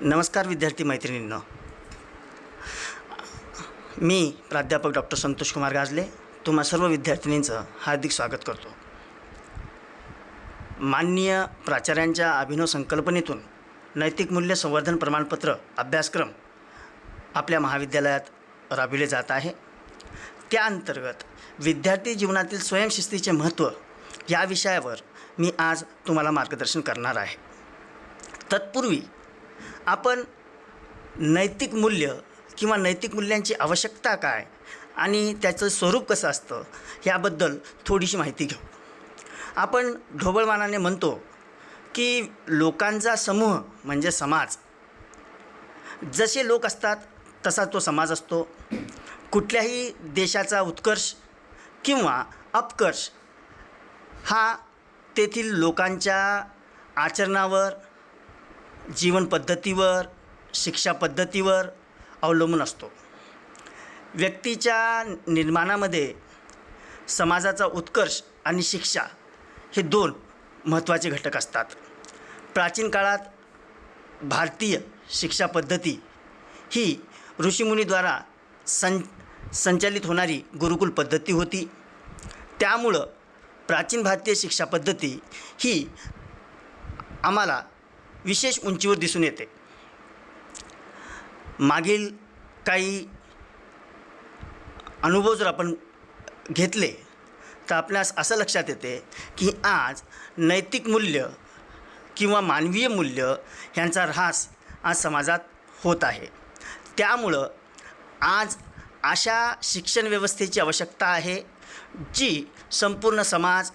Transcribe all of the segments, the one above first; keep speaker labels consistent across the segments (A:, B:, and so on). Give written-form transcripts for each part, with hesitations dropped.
A: नमस्कार विद्यार्थी मैत्रिणींनो, मी प्राध्यापक डॉक्टर संतोष कुमार गाजले तुम्हा सर्व विद्यार्थिनींचं हार्दिक स्वागत करतो. माननीय प्राचार्यांच्या अभिनव संकल्पनेतून नैतिक मूल्य संवर्धन प्रमाणपत्र अभ्यासक्रम आपल्या महाविद्यालयात राबविले जात आहे. त्या अंतर्गत विद्यार्थी जीवनातील स्वयंशिस्तीचे महत्त्व या विषयावर मी आज तुम्हाला मार्गदर्शन करणार आहे. तत्पूर्वी आपण नैतिक मूल्य किंवा नैतिक मूल्यांची आवश्यकता काय आणि त्याचं स्वरूप कसं असतं याबद्दल थोडीशी माहिती घेऊ. आपण ढोबळमानाने म्हणतो की लोकांचा समूह म्हणजे समाज. जसे लोक असतात तसा तो समाज असतो. कुठल्याही देशाचा उत्कर्ष किंवा अपकर्ष हा तेथील लोकांच्या आचरणावर, जीवन पद्धतीवर, शिक्षा पद्धतीवर अवलंबून असतो. व्यक्तीच्या निर्माणामध्ये समाजाचा उत्कर्ष आणि शिक्षा हे दोन महत्त्वाचे घटक असतात. प्राचीन काळात भारतीय शिक्षा पद्धती ही ऋषीमुनीद्वारा संचालित होणारी गुरुकुल पद्धती होती. त्यामुळं प्राचीन भारतीय शिक्षा पद्धती ही आम्हाला विशेष उंचीवर दिसून येते. मागील काही अनुभव जर आपण घेतले तर आपल्यास असं लक्षात येते की आज नैतिक मूल्य किंवा मानवीय मूल्य ह्यांचा ऱ्हास आज समाजात होत आहे. त्यामुळं आज अशा शिक्षण व्यवस्थेची आवश्यकता आहे जी संपूर्ण समाज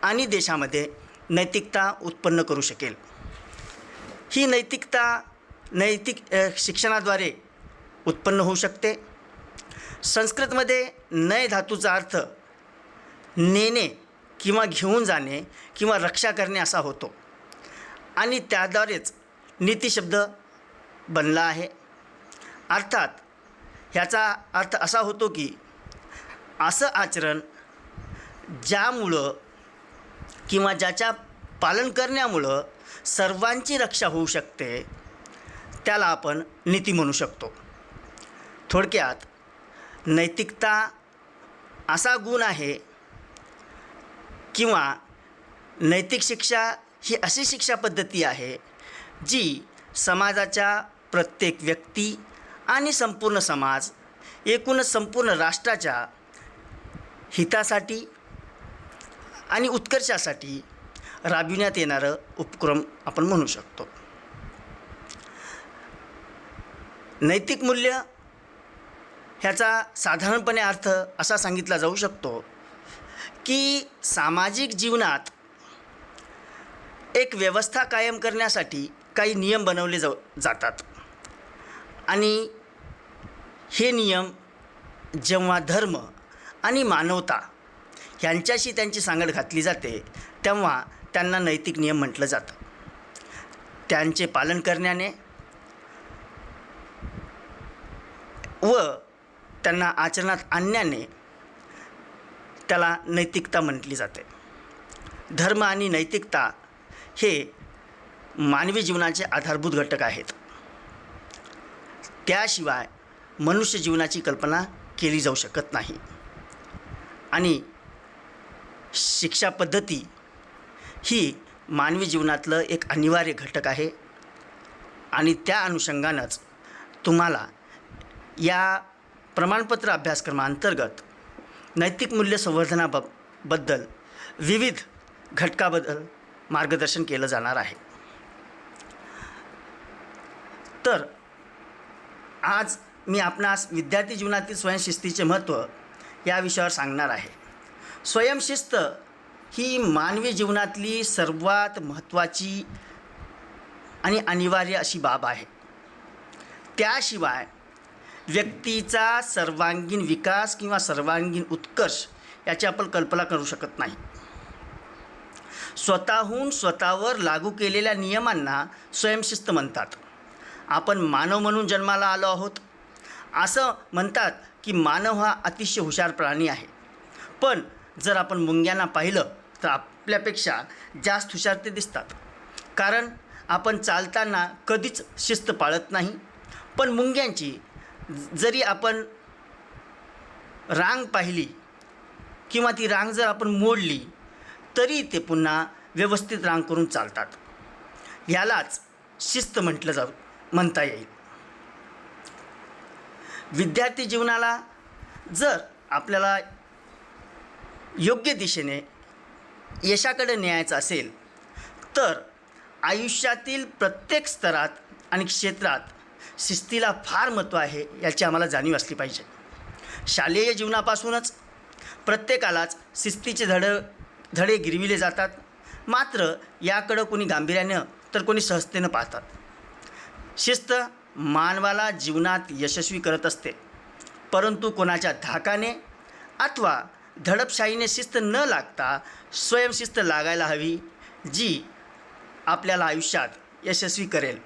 A: आणि देशामध्ये नैतिकता उत्पन्न करू शकेल. ही नैतिकता नैतिक शिक्षणाद्वारे उत्पन्न होऊ शकते. संस्कृतमध्ये नय धातूचा अर्थ नेणे किंवा घेऊन जाणे किंवा रक्षा करणे असा होतो आणि त्याद्वारेच नीती शब्द बनला आहे. अर्थात ह्याचा अर्थ असा होतो की असं आचरण ज्यामुळं किंवा ज्याच्या पालन करण्यामुळं सर्वांची रक्षा होऊ शकते त्याला आपण नीती म्हणू शकतो. थोडक्यात नैतिकता असा गुण आहे किंवा नैतिक शिक्षा ही अशी शिक्षा पद्धती आहे जी समाजाच्या प्रत्येक व्यक्ती आणि संपूर्ण समाज एकूणच संपूर्ण राष्ट्राच्या हितासाठी आणि उत्कर्षासाठी राबविण्यात येणारं उपक्रम आपण म्हणू शकतो. नैतिक मूल्य ह्याचा साधारणपणे अर्थ असा सांगितला जाऊ शकतो की सामाजिक जीवनात एक व्यवस्था कायम करण्यासाठी काही नियम बनवले जातात आणि हे नियम जेव्हा धर्म आणि मानवता ह्यांच्याशी त्यांची सांगड घातली जाते तेव्हा त्यांना नैतिक नियम म्हटलं जातं. त्यांचे पालन करण्याने व त्यांना आचरणात आणण्याने त्याला नैतिकता म्हटली जाते. धर्म आणि नैतिकता हे मानवी जीवनाचे आधारभूत घटक आहेत. त्याशिवाय मनुष्य जीवनाची कल्पना केली जाऊ शकत नाही आणि शिक्षा पद्धती ही मानवी जीवनातलं एक अनिवार्य घटक आहे आणि त्या अनुषंगानंच तुम्हाला या प्रमाणपत्र अभ्यासक्रमांतर्गत नैतिक मूल्य संवर्धनाबद्दल विविध घटकाबद्दल मार्गदर्शन केलं जाणार आहे. तर आज मी आपणास विद्यार्थी जीवनातील स्वयंशिस्तीचे महत्त्व या विषयावर सांगणार आहे. स्वयंशिस्त ही मानवी जीवनातली सर्वात महत्त्वाची आणि अनिवार्य अशी बाब आहे. त्याशिवाय व्यक्तीचा सर्वांगीण विकास किंवा सर्वांगीण उत्कर्ष याची आपण कल्पना करू शकत नाही. स्वतःहून स्वतःवर लागू केलेल्या नियमांना स्वयंशिस्त म्हणतात. आपण मानव म्हणून जन्माला आलो आहोत. असं म्हणतात की मानव हा अतिशय हुशार प्राणी आहे. पण जर आपण मुंग्यांना पाहिलं तर आपल्यापेक्षा जास्त हुशार ते दिसतात. कारण आपण चालताना कधीच शिस्त पाळत नाही, पण मुंग्यांची जरी आपण रांग पाहिली किंवा ती रांग जर आपण मोडली तरी ते पुन्हा व्यवस्थित रांग करून चालतात. यालाच शिस्त म्हणता येईल. विद्यार्थी जीवनाला जर आपल्याला योग्य दिशेने यशाकडे न्यायचं असेल तर आयुष्यातील प्रत्येक स्तरात आणि क्षेत्रात शिस्तीला फार महत्त्व आहे, याची आम्हाला जाणीव असली पाहिजे. शालेय जीवनापासूनच प्रत्येकालाच शिस्तीचे धडे गिरविले जातात, मात्र याकडं कोणी गांभीर्यानं तर कोणी सहजतेनं पाहतात. शिस्त मानवाला जीवनात यशस्वी करत असते, परंतु कोणाच्या धाकाने अथवा धडपशाहीने शिस्त न लागता स्वयंशिस्त लागायला हवी, जी आपल्याला आयुष्यात यशस्वी करेल.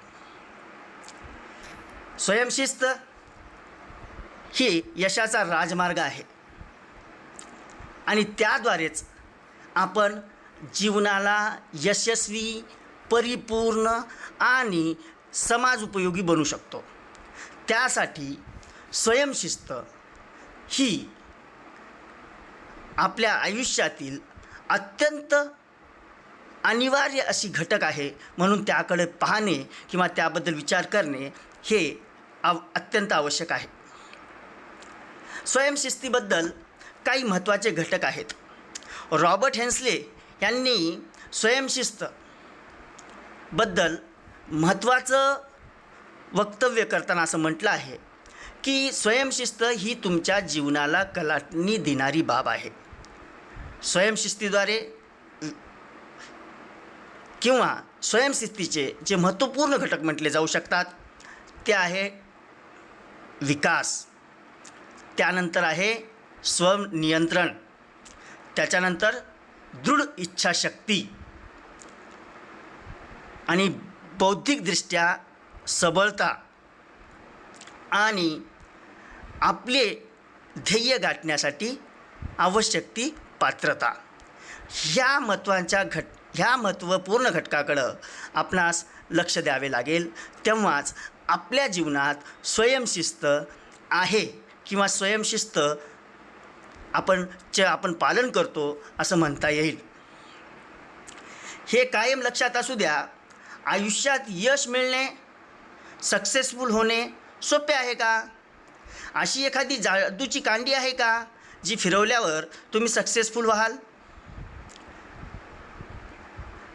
A: स्वयंशिस्त ही यशाचा राजमार्ग आहे आणि त्याद्वारेच आपण जीवनाला यशस्वी, परिपूर्ण आणि समाज उपयोगी बनू शकतो. त्यासाठी स्वयंशिस्त ही आपल्या आयुष्यातील अत्यंत अनिवार्य अशी घटक आहे, म्हणून त्याकडे पाहणे किंवा त्याबद्दल विचार करणे हे अत्यंत आवश्यक आहे. स्वयंशिस्तीबद्दल काही महत्त्वाचे घटक आहेत. रॉबर्ट हेन्सले यांनी स्वयंशिस्तबद्दल महत्त्वाचं वक्तव्य करताना असं म्हटलं आहे की स्वयंशिस्त ही तुमच्या जीवनाला कलाटणी देणारी बाब आहे. स्वयंशिस्तीद्वारे किंवा स्वयंशिस्तीचे जे महत्त्वपूर्ण घटक म्हटले जाऊ शकतात ते आहे विकास, त्यानंतर आहे स्वनियंत्रण, त्याच्यानंतर दृढ इच्छाशक्ती आणि बौद्धिकदृष्ट्या सबळता आणि आपले ध्येय गाठण्यासाठी आवश्यक ती पात्रता. ह्या महत्त्वपूर्ण घटकाकडं आपणास लक्ष द्यावे लागेल, तेव्हाच आपल्या जीवनात स्वयंशिस्त आहे किंवा स्वयंशिस्त आपण पालन करतो असं म्हणता येईल. हे कायम लक्षात असू द्या, आयुष्यात यश मिळणे, सक्सेसफुल होणे सोपे आहे का? अशी एखादी जादूची कांडी आहे का जी फिरवल्यावर तुम्ही सक्सेसफुल व्हाल?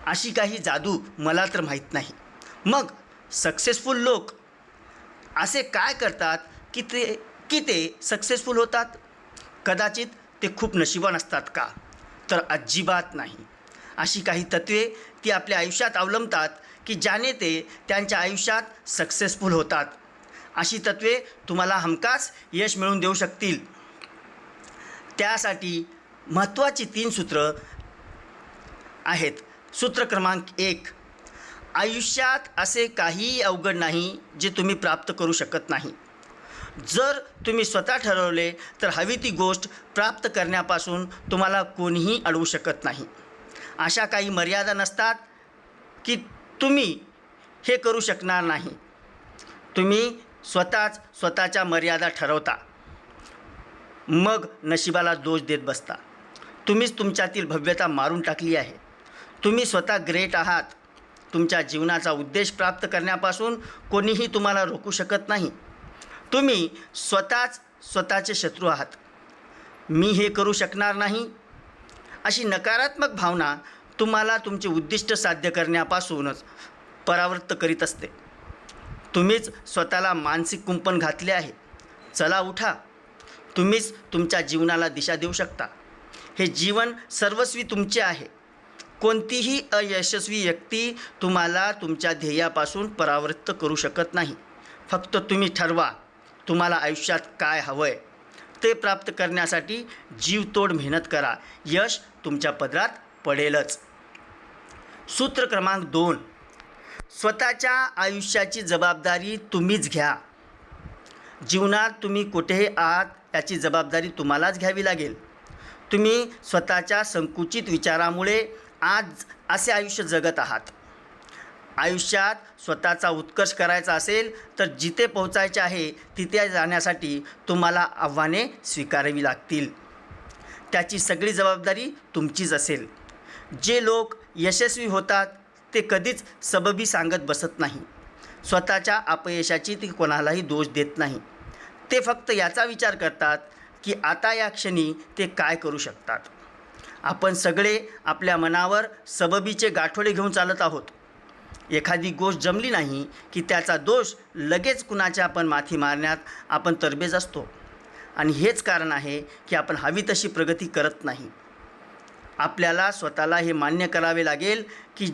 A: अशी काही जादू मला तर माहीत नाही. मग सक्सेसफुल लोक असे काय करतात की ते सक्सेसफुल होतात? कदाचित ते खूप नशिबान असतात का? तर अजिबात नाही. अशी काही तत्त्वे ती आपल्या आयुष्यात अवलंबतात की ज्याने ते त्यांच्या आयुष्यात सक्सेसफुल होतात. अशी तत्त्वे तुम्हाला हमखास यश मिळवून देऊ शकतील. त्यासाठी महत्त्वाची 3 सूत्र आहेत. सूत्र क्रमांक 1, आयुष्यात असे काहीही अवघड नाही जे तुम्ही प्राप्त करू शकत नाही. जर तुम्ही स्वतः ठरवले तर हवी ती गोष्ट प्राप्त करण्यापासून तुम्हाला कोणीही अडवू शकत नाही. अशा काही मर्यादा नसतात की तुम्ही हे करू शकणार नाही. तुम्ही स्वतःच्या मर्यादा ठरवता, मग नशिबाला दोष देत बसता. तुम्हीच तुमच्यातील भव्यता मारून टाकली आहे. तुम्ही स्वतः ग्रेट आहात. तुमच्या जीवनाचा उद्देश प्राप्त करण्यापासून कोणीही तुम्हाला रोखू शकत नाही. तुम्ही स्वतःचे शत्रू आहात. मी हे करू शकणार नाही अशी नकारात्मक भावना तुम्हाला तुमचे उद्दिष्ट साध्य करण्यापासूनच परावृत्त करीत असते. तुम्हीच स्वतःला मानसिक कुंपण घातले आहे. चला उठा. तुम्हीच तुमच्या जीवनाला दिशा देऊ शकता. हे जीवन सर्वस्वी तुमचे आहे. कोणतीही अयशस्वी व्यक्ती तुम्हाला तुमच्या ध्येयापासून परावृत्त करू शकत नाही. फक्त तुम्ही ठरवा तुम्हाला आयुष्यात काय हवं आहे. ते प्राप्त करण्यासाठी जीवतोड मेहनत करा. यश तुमच्या पदरात पडेलच. सूत्र क्रमांक 2, स्वतःच्या आयुष्याची जबाबदारी तुम्हीच घ्या. जीवनात तुम्ही कुठेही आहात याची जबाबदारी तुम्हालाच घ्यावी लागेल. तुम्ही स्वतःच्या संकुचित विचारामुळे आज असे आयुष्य जगत आहात आयुष्यात स्वतःचा उत्कर्ष करायचा असेल तर जिथे पोहोचायचे आहे तिथे जाण्यासाठी तुम्हाला आव्हाने स्वीकारावी लागतील. त्याची सगळी जबाबदारी तुमचीच असेल. जे लोक यशस्वी होतात ते कधीच सबबी सांगत बसत नाही. स्वतःच्या अपयशाची ती कोणालाही दोष देत नाही. ते फक्त याचा विचार करतात की आता या क्षणी ते काय करू शकतात. आपण सगळे आपल्या मनावर सबबीचे गाठोडे घेऊन चालत आहोत. एखादी गोष्ट जमली नाही की त्याचा दोष लगेच कुणाच्या आपण माथी मारण्यात आपण तरबेज असतो. आणि हेच कारण आहे की आपण हवी तशी प्रगती करत नाही. आपल्याला स्वतःला हे मान्य करावे लागेल की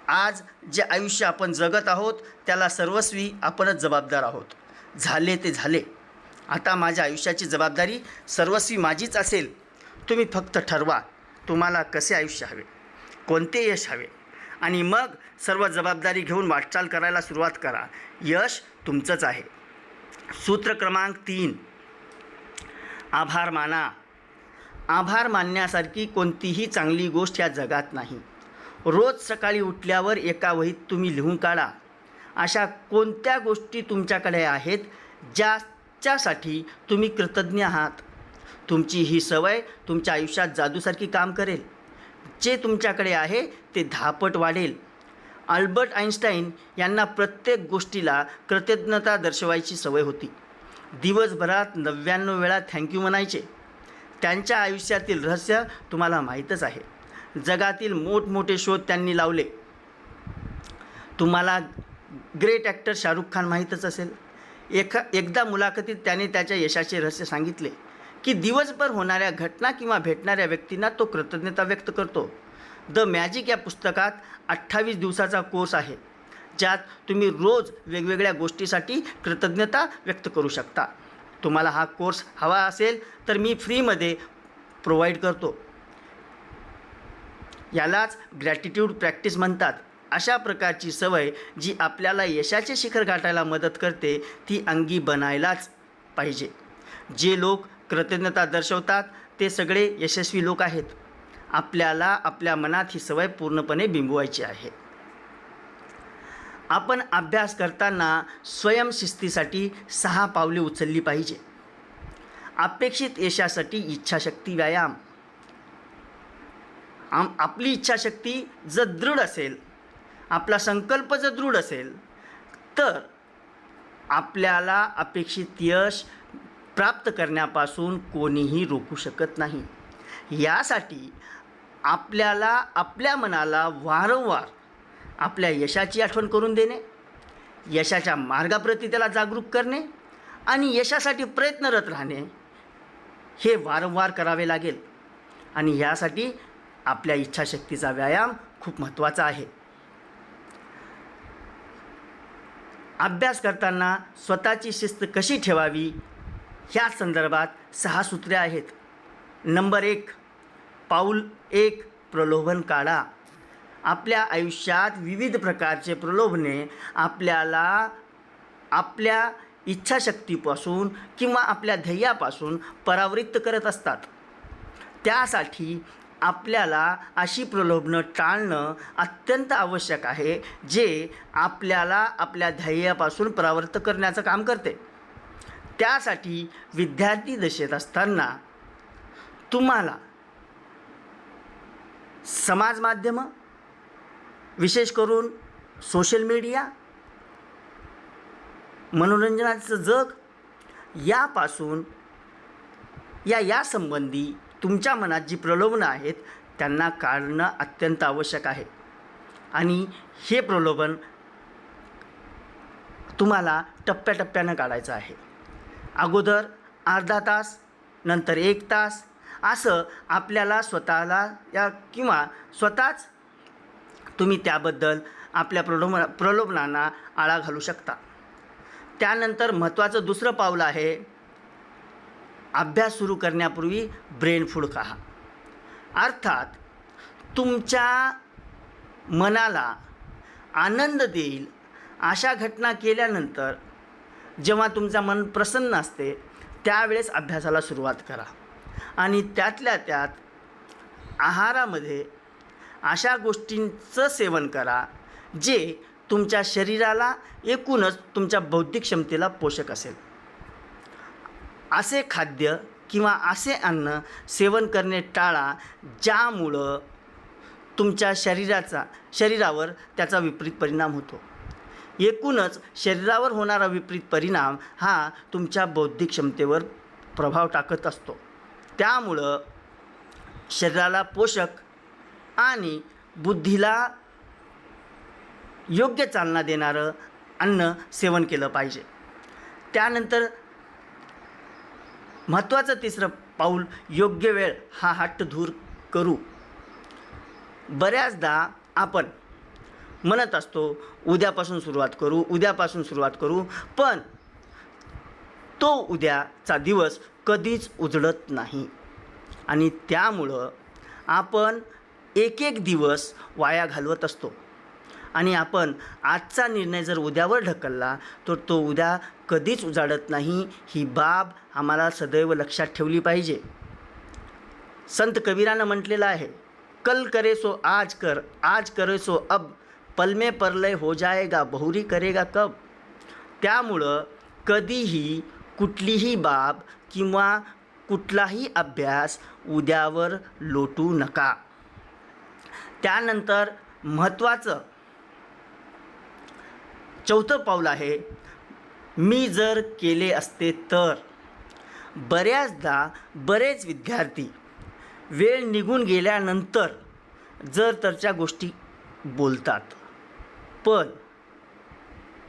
A: आज जे आयुष्य आपण जगत आहोत त्याला सर्वस्वी आपणच जबाबदार आहोत. झाले ते झाले. आता माझ्या आयुष्याची जबाबदारी सर्वस्वी माझीच असेल. तुम्ही फक्त ठरवा तुम्हाला कसे आयुष्य हवे, कोणते यश हवे आणि मग सर्व जबाबदारी घेऊन वाटचाल करायला सुरुवात करा. यश तुमचंच आहे. सूत्र क्रमांक 3, आभार माना. आभार मानण्यासारखी कोणतीही चांगली गोष्ट या जगात नाही. रोज सकाळी उठल्यावर एका वहीत तुम्ही लिहून काढा अशा कोणत्या गोष्टी तुमच्याकडे आहेत ज्याच्यासाठी तुम्ही कृतज्ञ आहात. तुमची ही सवय तुमच्या आयुष्यात जादूसारखी काम करेल. जे तुमच्याकडे आहे ते 10 पट वाढेल. अल्बर्ट आइन्स्टाईन यांना प्रत्येक गोष्टीला कृतज्ञता दर्शवायची सवय होती. दिवसभरात 99 वेळा थँक्यू म्हणायचे. त्यांच्या आयुष्यातील रहस्य तुम्हाला माहीतच आहे. जगातील मोठमोठे शोध त्यांनी लावले. तुम्हाला ग्रेट ॲक्टर शाहरुख खान माहीतच असेल. एकदा मुलाखतीत त्याने त्याच्या यशाचे रहस्य सांगितले की दिवसभर होणाऱ्या घटना किंवा भेटणाऱ्या व्यक्तींना तो कृतज्ञता व्यक्त करतो. द मॅजिक या पुस्तकात 28 दिवसाचा कोर्स आहे ज्यात तुम्ही रोज वेगवेगळ्या गोष्टीसाठी कृतज्ञता व्यक्त करू शकता. तुम्हाला हा कोर्स हवा असेल तर मी फ्रीमध्ये प्रोव्हाइड करतो. यालाच ग्रॅटिट्यूड प्रॅक्टिस म्हणतात. अशा प्रकारची सवय जी आपल्याला यशाचे शिखर गाठायला मदत करते ती अंगी बनायलाच पाहिजे. जे लोक कृतज्ञता दर्शवतात ते सगळे यशस्वी लोक आहेत. आपल्याला आपल्या मनात ही सवय पूर्णपणे बिंबवायची आहे. आपण अभ्यास करताना स्वयंशिस्तीसाठी 6 पावले उचलली पाहिजे. अपेक्षित यशासाठी इच्छाशक्ती व्यायाम. आपली इच्छाशक्ती जर दृढ असेल, आपला संकल्प जर दृढ असेल तर आपल्याला अपेक्षित यश प्राप्त करण्यापासून कोणीही रोखू शकत नाही. यासाठी आपल्याला आपल्या मनाला वारंवार आपल्या यशाची आठवण करून देणे, यशाच्या मार्गाप्रती त्याला जागरूक करणे आणि यशासाठी प्रयत्नरत राहणे हे वारंवार करावे लागेल. आणि यासाठी आपल्या इच्छाशक्तीचा व्यायाम खूप महत्त्वाचा आहे. अभ्यास करताना स्वतःची शिस्त कशी ठेवावी ह्या संदर्भात 6 सूत्रे आहेत. नंबर 1, पाऊल 1, प्रलोभन काढा. आपल्या आयुष्यात विविध प्रकारचे प्रलोभने आपल्याला आपल्या इच्छाशक्तीपासून किंवा आपल्या ध्येयापासून परावृत्त करत असतात. त्यासाठी आपल्याला अशी प्रलोभनं टाळणं अत्यंत आवश्यक आहे जे आपल्याला आपल्या ध्येयापासून परावृत्त करण्याचं काम करते. त्यासाठी विद्यार्थी दशेत असताना तुम्हाला समाज माध्यमं, विशेष करून सोशल मीडिया, मनोरंजनाचं जग यापासून यासंबंधी तुमच्या मनात जी प्रलोभनं आहेत त्यांना काढणं अत्यंत आवश्यक आहे. आणि हे प्रलोभन तुम्हाला टप्प्याटप्प्यानं काढायचं आहे. अगोदर अर्धा तास, नंतर 1 तास असं आपल्याला स्वतःला किंवा स्वतःच तुम्ही त्याबद्दल आपल्या प्रलोभनांना आळा घालू शकता. त्यानंतर महत्त्वाचं दुसरं पाऊल आहे, अभ्यास सुरू करण्यापूर्वी ब्रेन फूड खा. अर्थात तुमच्या मनाला आनंद देईल अशा घटना केल्यानंतर जेव्हा तुमचं मन प्रसन्न असते त्यावेळेस अभ्यासाला सुरुवात करा. आणि त्यातल्या त्यात आहारामध्ये अशा गोष्टींचं सेवन करा जे तुमच्या शरीराला एकूणच तुमच्या बौद्धिक क्षमतेला पोषक असेल. असे खाद्य किंवा असे अन्न सेवन करणे टाळा, ज्यामुळं तुमच्या शरीरावर त्याचा विपरीत परिणाम होतो. एकूणच शरीरावर होणारा विपरीत परिणाम हा तुमच्या बौद्धिक क्षमतेवर प्रभाव टाकत असतो. त्यामुळं शरीराला पोषक आणि बुद्धीला योग्य चालना देणारं अन्न सेवन केलं पाहिजे. त्यानंतर महत्त्वाचं तिसरं पाऊल, योग्य वेळ हा हट्ट दूर करू. बऱ्याचदा आपण म्हणत असतो उद्यापासून सुरुवात करू, पण तो उद्याचा दिवस कधीच उजळत नाही आणि त्यामुळं आपण एक दिवस वाया घालवत असतो आणि आपण आजचा निर्णय जर उद्यावर ढकलला तर तो उद्या कधीच उजाडत नाही. ही बाब आम्हाला सदैव लक्षात ठेवली पाहिजे. संत कबीरानं म्हटलेलं आहे, कल करे सो आज कर, आज करे सो अब, पल में परलय हो जाएगा, बहुरी करेगा कब. त्यामुळं कधीही कुठलीही बाब किंवा कुठलाही अभ्यास उद्यावर लोटू नका. त्यानंतर महत्त्वाचं चौथं पाऊल आहे, मी जर केले असते तर. बऱ्याचदा बरेच विद्यार्थी वेळ निघून गेल्यानंतर जर तरच्या गोष्टी बोलतात, पण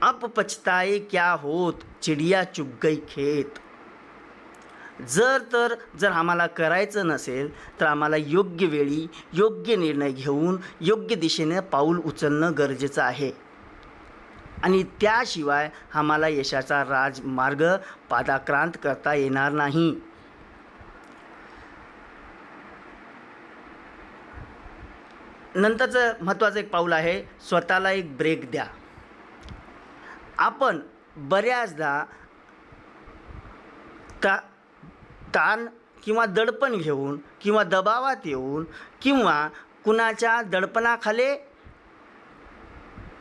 A: अब पछताए क्या होत, चिडिया चुग गई खेत. जर आम्हाला करायचं नसेल तर आम्हाला योग्य वेळी योग्य निर्णय घेऊन योग्य दिशेने पाऊल उचलणं गरजेचं आहे आणि त्याशिवाय आम्हाला यशाचा राजमार्ग पादाक्रांत करता येणार नाही. नंतरचं महत्त्वाचं एक पाऊल आहे, स्वतःला एक ब्रेक द्या. आपण बऱ्याचदा ताण किंवा दडपण घेऊन किंवा दबावात येऊन किंवा कुणाच्या दडपणाखाली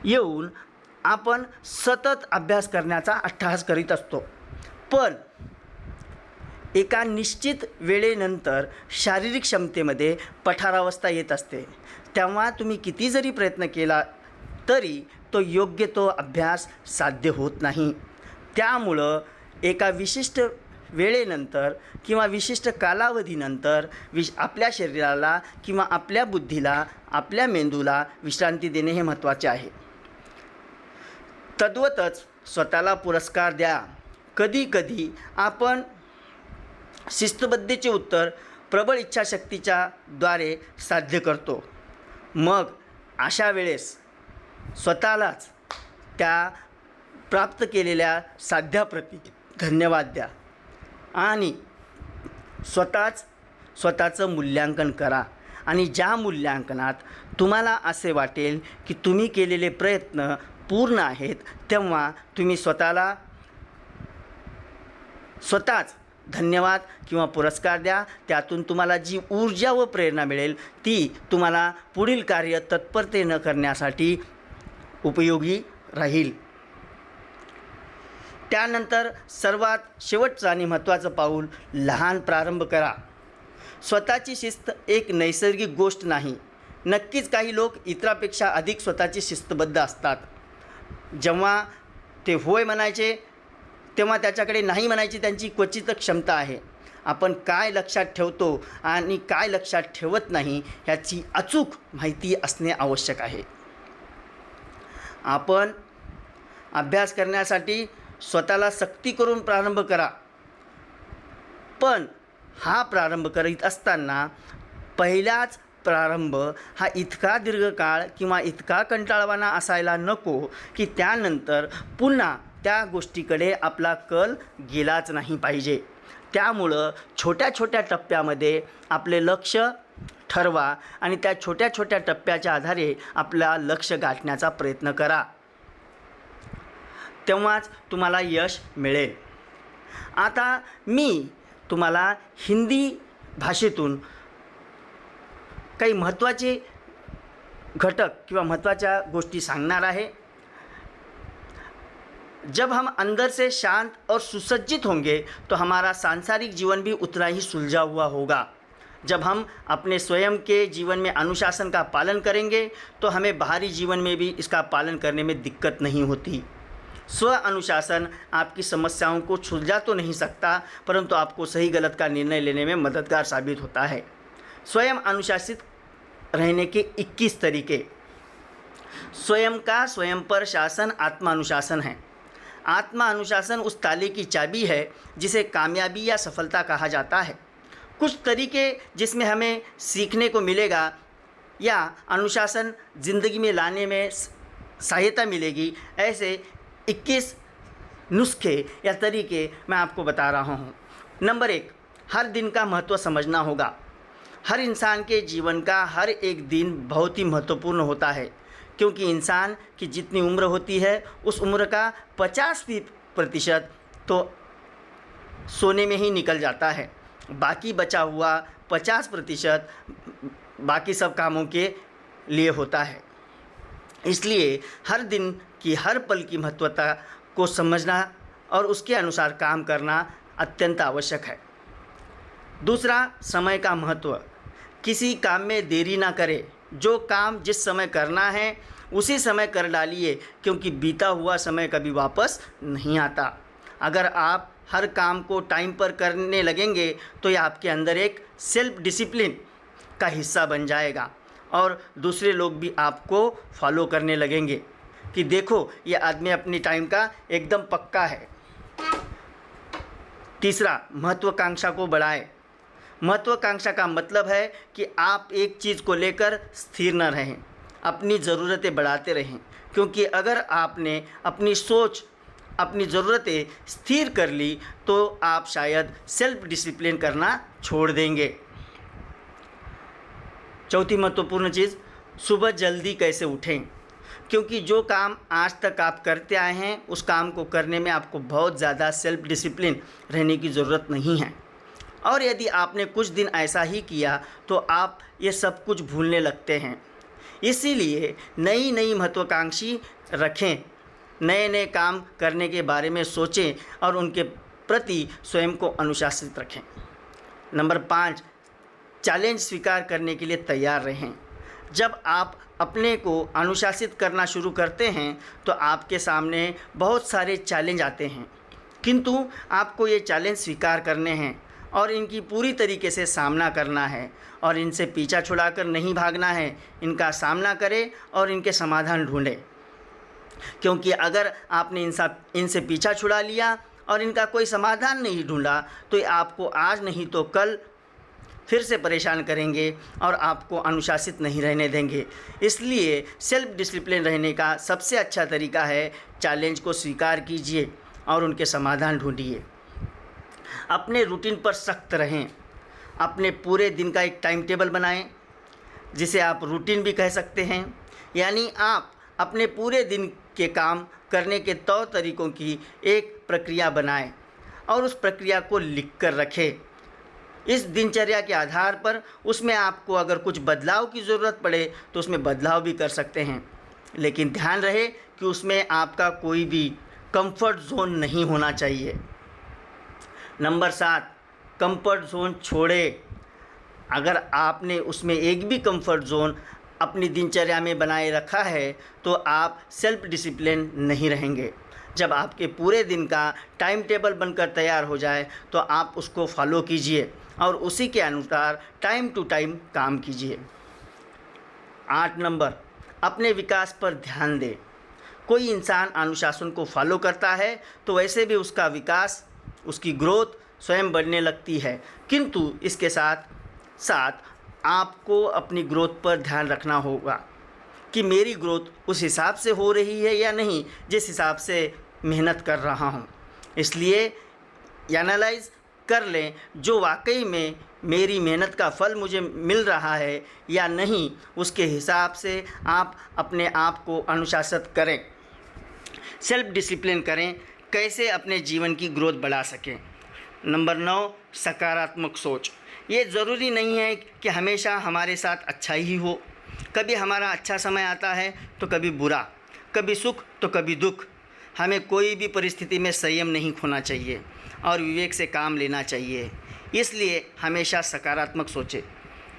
A: येऊन आपण सतत अभ्यास करण्याचा अट्टहास करीत असतो. पण एका निश्चित वेळेनंतर शारीरिक क्षमतेमध्ये पठारावस्था येत असते. तेव्हा तुम्ही किती जरी प्रयत्न केला तरी तो अभ्यास साध्य होत नाही. त्यामुळं एका विशिष्ट वेळेनंतर किंवा विशिष्ट कालावधीनंतर आपल्या शरीराला किंवा आपल्या बुद्धीला, आपल्या मेंदूला विश्रांती देणे हे महत्त्वाचे आहे. तद्वतच स्वतःला पुरस्कार द्या. कधी आपण शिस्तबद्धतेचे उत्तर प्रबळ इच्छाशक्तीच्या द्वारे साध्य करतो. मग अशा वेळेस स्वतःलाच त्या प्राप्त केलेल्या साध्याप्रती धन्यवाद द्या आणि स्वतःचं मूल्यांकन करा. आणि ज्या मूल्यांकनात तुम्हाला असे वाटेल की तुम्ही केलेले प्रयत्न पूर्ण आहेत, तेव्हा तुम्ही स्वतःच धन्यवाद किंवा पुरस्कार द्या. त्यातून तुम्हाला जी ऊर्जा व प्रेरणा मिळेल ती तुम्हाला पुढील कार्य तत्परतेनं करण्यासाठी उपयोगी राहील. त्यानंतर सर्वात शेवटचं आणि महत्त्वाचं पाऊल, लहान प्रारंभ करा. स्वतःची शिस्त एक नैसर्गिक गोष्ट नाही. नक्कीच काही लोक इतरांपेक्षा अधिक स्वतःची शिस्तबद्ध असतात. जेव्हा ते होय म्हणायचे तेव्हा त्याच्याकडे नाही म्हणायची त्यांची क्वचित क्षमता आहे. आपण काय लक्षात ठेवतो आणि काय लक्षात ठेवत नाही ह्याची अचूक माहिती असणे आवश्यक आहे. आपण अभ्यास करण्यासाठी स्वतःला सक्ती करून प्रारंभ करा, पण हा प्रारंभ करीत असताना पहिलाच प्रारंभ हा इतका दीर्घकाळ किंवा इतका कंटाळवाणा असायला नको की त्यानंतर पुन्हा त्या गोष्टीकडे आपला कल गेलाच नाही पाहिजे. त्यामुळं छोट्या टप्प्यामध्ये आपले लक्ष ठरवा आणि त्या छोट्या टप्प्याच्या आधारे आपला लक्ष गाठण्याचा प्रयत्न करा. तेव्हाच तुम्हाला यश मिळेल. आता मी तुम्हाला हिंदी भाषेतून काही महत्त्वाचे घटक किंवा महत्त्वाच्या गोष्टी सांगणार आहे जब हम अंदर से शांत और सुसज्जित होंगे तो हमारा सांसारिक जीवन भी उतना ही सुलझा हुआ होगा। जब हम अपने स्वयं के जीवन में अनुशासन का पालन करेंगे तो हमें बाहरी जीवन में भी इसका पालन करने में दिक्कत नहीं होती। स्व अनुशासन आपकी समस्याओं को सुलझा तो नहीं सकता, परंतु आपको सही गलत का निर्णय लेने में मददगार साबित होता है। स्वयं अनुशासित रहने के 21 तरीके। स्वयं का स्वयं पर शासन आत्मा अनुशासन है। आत्मा अनुशासन उस ताले की चाबी है जिसे कामयाबी या सफलता कहा जाता है। कुछ तरीके जिसमें हमें सीखने को मिलेगा या अनुशासन ज़िंदगी में लाने में सहायता मिलेगी, ऐसे 21 नुस्खे या तरीके मैं आपको बता रहा हूँ। नंबर 1, हर दिन का महत्व समझना होगा। हर इंसान के जीवन का हर एक दिन बहुत ही महत्वपूर्ण होता है, क्योंकि इंसान की जितनी उम्र होती है उस उम्र का 50% तो सोने में ही निकल जाता है। बाकी बचा हुआ 50% बाकी सब कामों के लिए होता है। इसलिए हर दिन की हर पल की महत्वता को समझना और उसके अनुसार काम करना अत्यंत आवश्यक है। दूसरा, समय का महत्व। किसी काम में देरी ना करें। जो काम जिस समय करना है उसी समय कर डालिए, क्योंकि बीता हुआ समय कभी वापस नहीं आता। अगर आप हर काम को टाइम पर करने लगेंगे तो यह आपके अंदर एक सेल्फ डिसिप्लिन का हिस्सा बन जाएगा और दूसरे लोग भी आपको फॉलो करने लगेंगे कि देखो ये आदमी अपनी टाइम का एकदम पक्का है। तीसरा, महत्वाकांक्षा को बढ़ाएं। महत्वाकांक्षा का मतलब है कि आप एक चीज़ को लेकर स्थिर न रहें, अपनी ज़रूरतें बढ़ाते रहें, क्योंकि अगर आपने अपनी सोच, अपनी ज़रूरतें स्थिर कर ली तो आप शायद सेल्फ डिसिप्लिन करना छोड़ देंगे। चौथी महत्वपूर्ण चीज़, सुबह जल्दी कैसे उठें, क्योंकि जो काम आज तक आप करते आए हैं उस काम को करने में आपको बहुत ज़्यादा सेल्फ डिसिप्लिन रहने की ज़रूरत नहीं है। और यदि आपने कुछ दिन ऐसा ही किया तो आप ये सब कुछ भूलने लगते हैं। इसीलिए नई नई महत्वाकांक्षी रखें, नए नए काम करने के बारे में सोचें और उनके प्रति स्वयं को अनुशासित रखें। नंबर 5, चैलेंज स्वीकार करने के लिए तैयार रहें। जब आप अपने को अनुशासित करना शुरू करते हैं तो आपके सामने बहुत सारे चैलेंज आते हैं, किंतु आपको ये चैलेंज स्वीकार करने हैं और इनकी पूरी तरीके से सामना करना है और इनसे पीछा छुड़ाकर नहीं भागना है। इनका सामना करें और इनके समाधान ढूंढें, क्योंकि अगर आपने इनसे पीछा छुड़ा लिया और इनका कोई समाधान नहीं ढूंढा तो ये आपको आज नहीं तो कल फिर से परेशान करेंगे और आपको अनुशासित नहीं रहने देंगे। इसलिए सेल्फ डिसिप्लिन रहने का सबसे अच्छा तरीका है चैलेंज को स्वीकार कीजिए और उनके समाधान ढूंढिए। अपने रूटीन पर सख्त रहें। अपने पूरे दिन का एक टाइम टेबल बनाएं, जिसे आप रूटीन भी कह सकते हैं। यानी आप अपने पूरे दिन के काम करने के तौर तरीकों की एक प्रक्रिया बनाएं और उस प्रक्रिया को लिख कर रखें। इस दिनचर्या के आधार पर उसमें आपको अगर कुछ बदलाव की ज़रूरत पड़े तो उसमें बदलाव भी कर सकते हैं, लेकिन ध्यान रहे कि उसमें आपका कोई भी कंफर्ट जोन नहीं होना चाहिए। नंबर 7, कंफर्ट जोन छोड़े। अगर आपने उसमें एक भी कंफर्ट जोन अपनी दिनचर्या में बनाए रखा है तो आप सेल्फ डिसिप्लिन नहीं रहेंगे। जब आपके पूरे दिन का टाइम टेबल बनकर तैयार हो जाए तो आप उसको फॉलो कीजिए और उसी के अनुसार टाइम टू टाइम काम कीजिए। 8 नंबर, अपने विकास पर ध्यान दें। कोई इंसान अनुशासन को फॉलो करता है तो वैसे भी उसका विकास, उसकी ग्रोथ स्वयं बढ़ने लगती है, किंतु इसके साथ साथ आपको अपनी ग्रोथ पर ध्यान रखना होगा कि मेरी ग्रोथ उस हिसाब से हो रही है या नहीं जिस हिसाब से मेहनत कर रहा हूँ। इसलिए एनालाइज कर लें जो वाकई में मेरी मेहनत का फल मुझे मिल रहा है या नहीं, उसके हिसाब से आप अपने आप को अनुशासित करें, सेल्फ डिसिप्लिन करें, कैसे अपने जीवन की ग्रोथ बढ़ा सकें। नंबर 9, सकारात्मक सोच। ये ज़रूरी नहीं है कि हमेशा हमारे साथ अच्छा ही हो। कभी हमारा अच्छा समय आता है तो कभी बुरा, कभी सुख तो कभी दुख। हमें कोई भी परिस्थिति में संयम नहीं खोना चाहिए और विवेक से काम लेना चाहिए। इसलिए हमेशा सकारात्मक सोचें।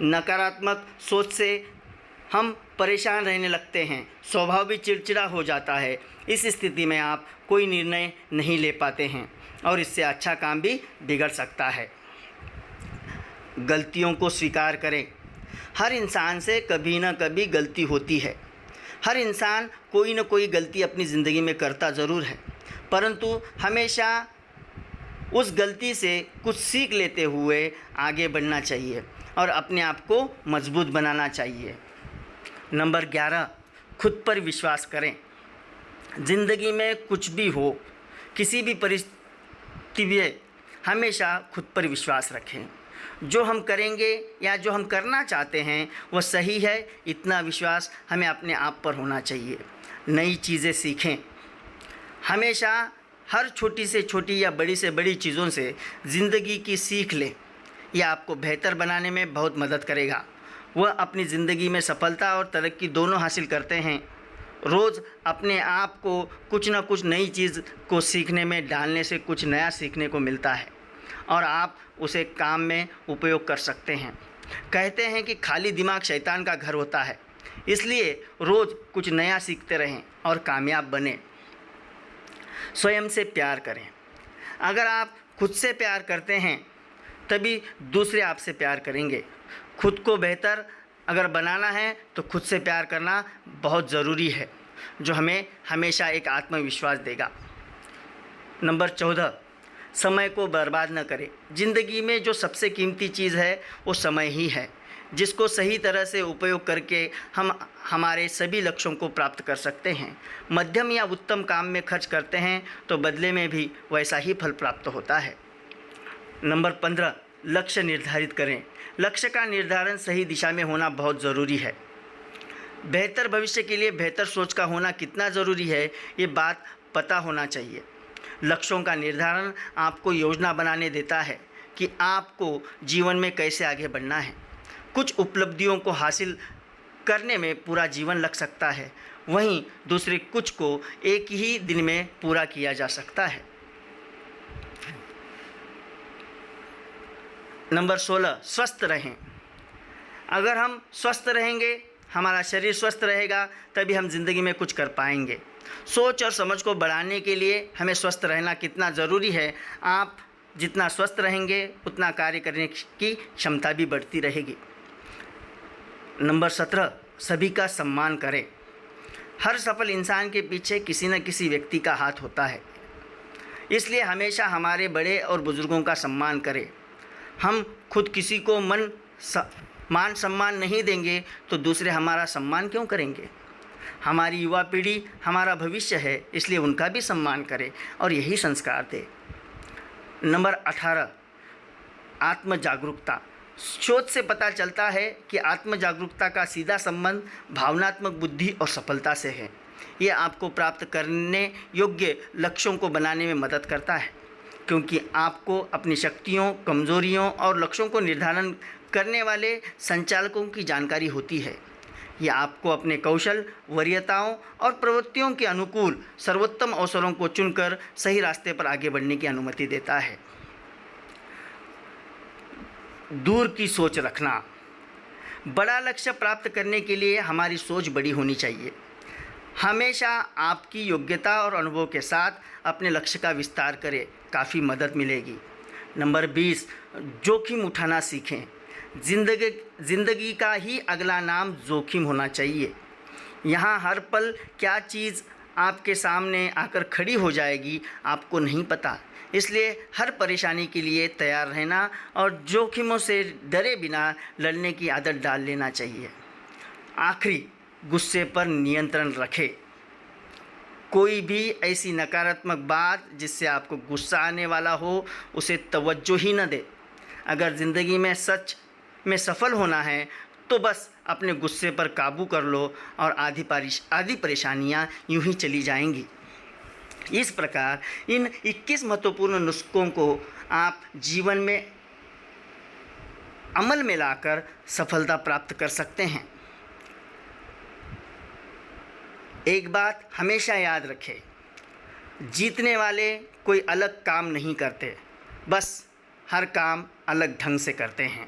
A: नकारात्मक सोच से हम परेशान रहने लगते हैं, स्वभाव भी चिड़चिड़ा हो जाता है। इस स्थिति में आप कोई निर्णय नहीं ले पाते हैं और इससे अच्छा काम भी बिगड़ सकता है। गलतियों को स्वीकार करें। हर इंसान से कभी ना कभी गलती होती है। हर इंसान कोई ना कोई गलती अपनी ज़िंदगी में करता ज़रूर है, परंतु हमेशा उस गलती से कुछ सीख लेते हुए आगे बढ़ना चाहिए और अपने आप को मजबूत बनाना चाहिए। नंबर 11, खुद पर विश्वास करें। ज़िंदगी में कुछ भी हो, किसी भी परिस्थिति में हमेशा खुद पर विश्वास रखें। जो हम करेंगे या जो हम करना चाहते हैं वह सही है, इतना विश्वास हमें अपने आप पर होना चाहिए। नई चीज़ें सीखें। हमेशा हर छोटी से छोटी या बड़ी से बड़ी चीज़ों से ज़िंदगी की सीख लें। यह आपको बेहतर बनाने में बहुत मदद करेगा। वह अपनी ज़िंदगी में सफलता और तरक्की दोनों हासिल करते हैं। रोज़ अपने आप को कुछ ना कुछ नई चीज़ को सीखने में डालने से कुछ नया सीखने को मिलता है और आप उसे काम में उपयोग कर सकते हैं। कहते हैं कि खाली दिमाग शैतान का घर होता है, इसलिए रोज़ कुछ नया सीखते रहें और कामयाब बने। स्वयं से प्यार करें। अगर आप खुद से प्यार करते हैं तभी दूसरे आपसे प्यार करेंगे। खुद को बेहतर अगर बनाना है तो खुद से प्यार करना बहुत ज़रूरी है, जो हमें हमेशा एक आत्मविश्वास देगा। नंबर 14, समय को बर्बाद न करें। ज़िंदगी में जो सबसे कीमती चीज़ है वो समय ही है, जिसको सही तरह से उपयोग करके हम हमारे सभी लक्ष्यों को प्राप्त कर सकते हैं। मध्यम या उत्तम काम में खर्च करते हैं तो बदले में भी वैसा ही फल प्राप्त होता है। नंबर 15, लक्ष्य निर्धारित करें। लक्ष्य का निर्धारण सही दिशा में होना बहुत ज़रूरी है। बेहतर भविष्य के लिए बेहतर सोच का होना कितना ज़रूरी है, ये बात पता होना चाहिए। लक्ष्यों का निर्धारण आपको योजना बनाने देता है कि आपको जीवन में कैसे आगे बढ़ना है। कुछ उपलब्धियों को हासिल करने में पूरा जीवन लग सकता है, वहीं दूसरे कुछ को एक ही दिन में पूरा किया जा सकता है। नंबर 16, स्वस्थ रहें। अगर हम स्वस्थ रहेंगे, हमारा शरीर स्वस्थ रहेगा, तभी हम ज़िंदगी में कुछ कर पाएंगे। सोच और समझ को बढ़ाने के लिए हमें स्वस्थ रहना कितना ज़रूरी है। आप जितना स्वस्थ रहेंगे उतना कार्य करने की क्षमता भी बढ़ती रहेगी। नंबर 17, सभी का सम्मान करें। हर सफल इंसान के पीछे किसी न किसी व्यक्ति का हाथ होता है, इसलिए हमेशा हमारे बड़े और बुज़ुर्गों का सम्मान करें। हम खुद किसी को मान सम्मान नहीं देंगे तो दूसरे हमारा सम्मान क्यों करेंगे। हमारी युवा पीढ़ी हमारा भविष्य है, इसलिए उनका भी सम्मान करें और यही संस्कार दें। नंबर 18, आत्म जागरूकता। शोध से पता चलता है कि आत्म जागरूकता का सीधा संबंध भावनात्मक बुद्धि और सफलता से है। ये आपको प्राप्त करने योग्य लक्ष्यों को बनाने में मदद करता है, क्योंकि आपको अपनी शक्तियों, कमजोरियों और लक्ष्यों को निर्धारण करने वाले संचालकों की जानकारी होती है। यह आपको अपने कौशल, वरीयताओं और प्रवृत्तियों के अनुकूल सर्वोत्तम अवसरों को चुनकर सही रास्ते पर आगे बढ़ने की अनुमति देता है। दूर की सोच रखना। बड़ा लक्ष्य प्राप्त करने के लिए हमारी सोच बड़ी होनी चाहिए। हमेशा आपकी योग्यता और अनुभव के साथ अपने लक्ष्य का विस्तार करें, काफ़ी मदद मिलेगी। नंबर 20, जोखिम उठाना सीखें। ज़िंदगी का ही अगला नाम जोखिम होना चाहिए। यहाँ हर पल क्या चीज़ आपके सामने आकर खड़ी हो जाएगी आपको नहीं पता, इसलिए हर परेशानी के लिए तैयार रहना और जोखिमों से डरे बिना लड़ने की आदत डाल लेना चाहिए। आखिरी, गुस्से पर नियंत्रण रखें। कोई भी ऐसी नकारात्मक बात जिससे आपको गुस्सा आने वाला हो उसे तवज्जो ही न दे। अगर ज़िंदगी में सच में सफल होना है तो बस अपने गुस्से पर काबू कर लो और आधी परेशानियां यूं ही चली जाएंगी। इस प्रकार इन 21 महत्वपूर्ण नुस्खों को आप जीवन में अमल में लाकर सफलता प्राप्त कर सकते हैं। एक बात हमेशा याद रखें, जीतने वाले कोई अलग काम नहीं करते, बस हर काम अलग ढंग से करते हैं।